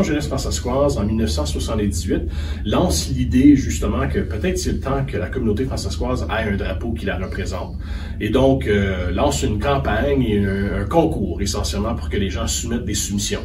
Jeunesse francescoise, en 1978, lance l'idée justement que peut-être c'est le temps que la communauté francescoise ait un drapeau qui la représente. Et donc, lance une campagne et un concours essentiellement pour que les gens soumettent des soumissions.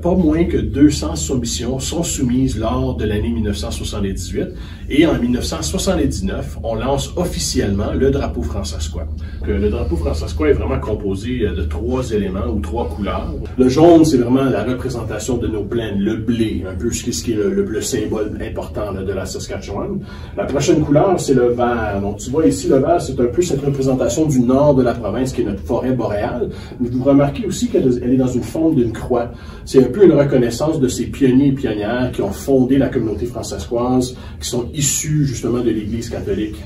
Pas moins que 200 soumissions sont soumises lors de l'année 1978 et en 1979, on lance officiellement le drapeau francescois. Le drapeau francescois est vraiment composé de 3 éléments ou 3 couleurs. Le jaune, c'est vraiment la représentation de nos plaines, le blé, un peu ce qui est le symbole important là, de la Saskatchewan. La prochaine couleur, c'est le vert. Donc tu vois ici, le vert, c'est un peu cette représentation du nord de la province qui est notre forêt boréale. Vous remarquez aussi qu'elle est dans une forme d'une croix. C'est un peu une reconnaissance de ces pionniers et pionnières qui ont fondé la communauté francescoise, qui sont issus justement de l'Église catholique.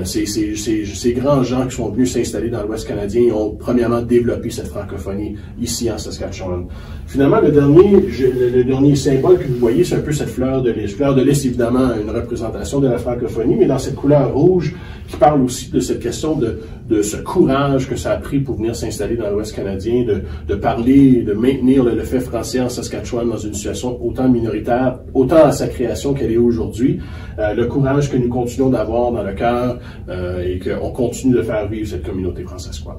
Ces grands gens qui sont venus s'installer dans l'Ouest canadien ont premièrement développé cette francophonie ici en Saskatchewan. Finalement, le dernier symbole que vous voyez, c'est un peu cette fleur de lys. Fleur de lys, évidemment, une représentation de la francophonie, mais dans cette couleur rouge qui parle aussi de cette question de ce courage que ça a pris pour venir s'installer dans l'Ouest canadien, de parler, de maintenir le fait français en Saskatchewan dans une situation autant minoritaire, autant à sa création qu'elle est aujourd'hui. Le courage que nous continuons d'avoir dans le cœur et qu'on continue de faire vivre cette communauté francescoise.